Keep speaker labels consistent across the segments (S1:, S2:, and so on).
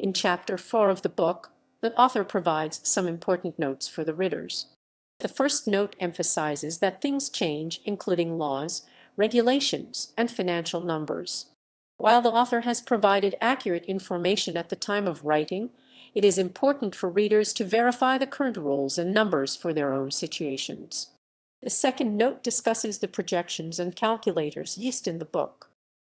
S1: In Chapter 4 of the book, the author provides some important notes for the readers. The first note emphasizes that things change, including laws, regulations, and financial numbers. While the author has provided accurate information at the time of writing, it is important for readers to verify the current rules and numbers for their own situations. The second note discusses the projections and calculators used in the book.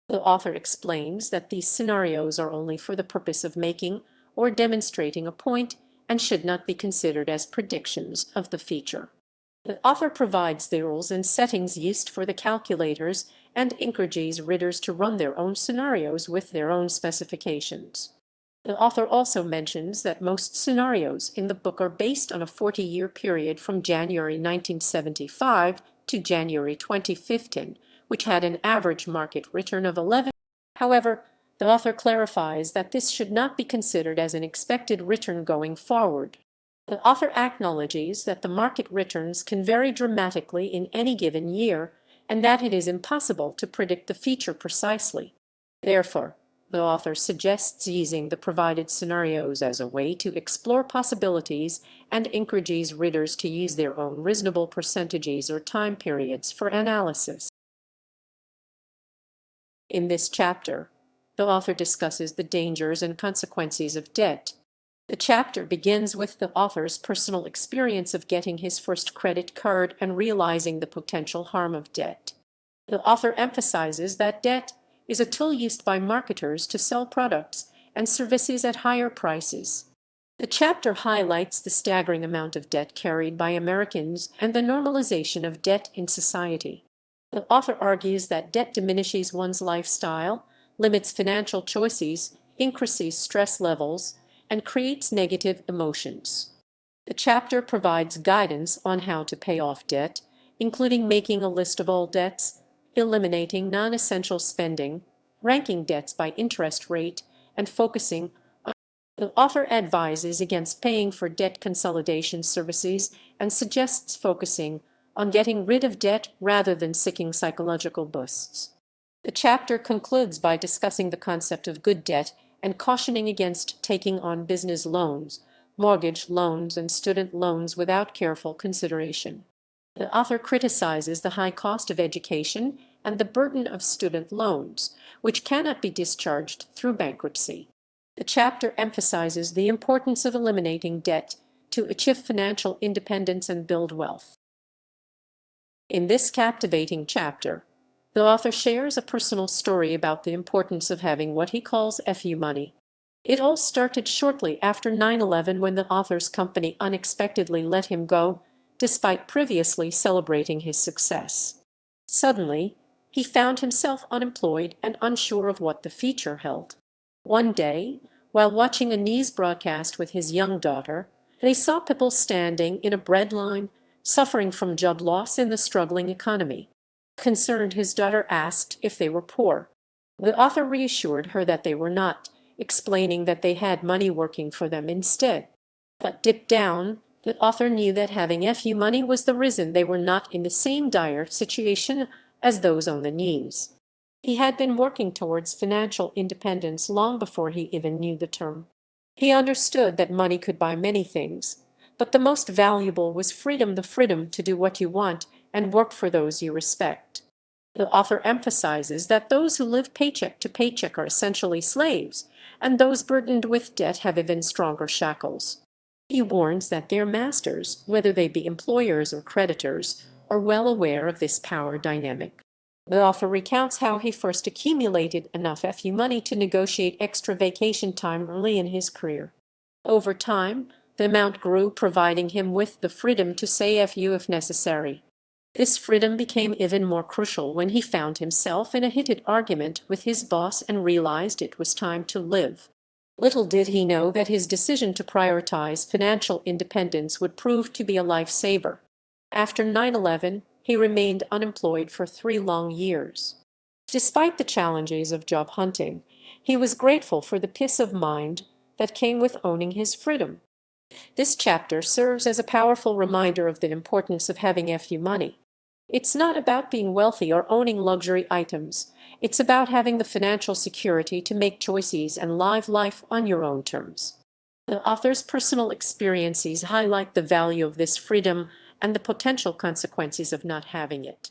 S1: The author explains that these scenarios are only for the purpose of making or demonstrating a point and should not be considered as predictions of the future. The author provides the rules and settings used for the calculators and encourages readers to run their own scenarios with their own specifications. The author also mentions that most scenarios in the book are based on a 40-year period from January 1975 to January 2015, which had an average market return of 11. However, the author clarifies that this should not be considered as an expected return going forward. The author acknowledges that the market returns can vary dramatically in any given year and that it is impossible to predict the future precisely. Therefore, the author suggests using the provided scenarios as a way to explore possibilities and encourages readers to use their own reasonable percentages or time periods for analysis. In this chapter, the author discusses the dangers and consequences of debt. The chapter begins with the author's personal experience of getting his first credit card and realizing the potential harm of debt. The author emphasizes that debt is a tool used by marketers to sell products and services at higher prices. The chapter highlights the staggering amount of debt carried by Americans and the normalization of debt in society. The author argues that debt diminishes one's lifestyle, limits financial choices, increases stress levels, and creates negative emotions. The chapter provides guidance on how to pay off debt, including making a list of all debts, eliminating non-essential spending, ranking debts by interest rate, and focusing on. The author advises against paying for debt consolidation services and suggests focusing on getting rid of debt rather than seeking psychological boosts. The chapter concludes by discussing the concept of good debt and cautioning against taking on business loans, mortgage loans, and student loans without careful consideration. The author criticizes the high cost of education and the burden of student loans, which cannot be discharged through bankruptcy. The chapter emphasizes the importance of eliminating debt to achieve financial independence and build wealth. In this captivating chapter, the author shares a personal story about the importance of having what he calls FU money. It all started shortly after 9/11 when the author's company unexpectedly let him go, despite previously celebrating his success. Suddenly, he found himself unemployed and unsure of what the future held. One day, while watching a news broadcast with his young daughter, they saw people standing in a bread line, suffering from job loss in the struggling economy. Concerned, his daughter asked if they were poor. The author reassured her that they were not, explaining that they had money working for them instead. But deep down, the author knew that having FU money was the reason they were not in the same dire situation as those on the news. He had been working towards financial independence long before he even knew the term. He understood that money could buy many things, but the most valuable was freedom, the freedom to do what you want and work for those you respect. The author emphasizes that those who live paycheck to paycheck are essentially slaves, and those burdened with debt have even stronger shackles. He warns that their masters, whether they be employers or creditors, are well aware of this power dynamic. The author recounts how he first accumulated enough FU money to negotiate extra vacation time early in his career. Over time, the amount grew, providing him with the freedom to say FU if necessary. This freedom became even more crucial when he found himself in a heated argument with his boss and realized it was time to live. Little did he know that his decision to prioritize financial independence would prove to be a lifesaver. After 9/11, he remained unemployed for 3 long years. Despite the challenges of job hunting, he was grateful for the peace of mind that came with owning his freedom. This chapter serves as a powerful reminder of the importance of having FU money. It's not about being wealthy or owning luxury items. It's about having the financial security to make choices and live life on your own terms. The author's personal experiences highlight the value of this freedom and the potential consequences of not having it.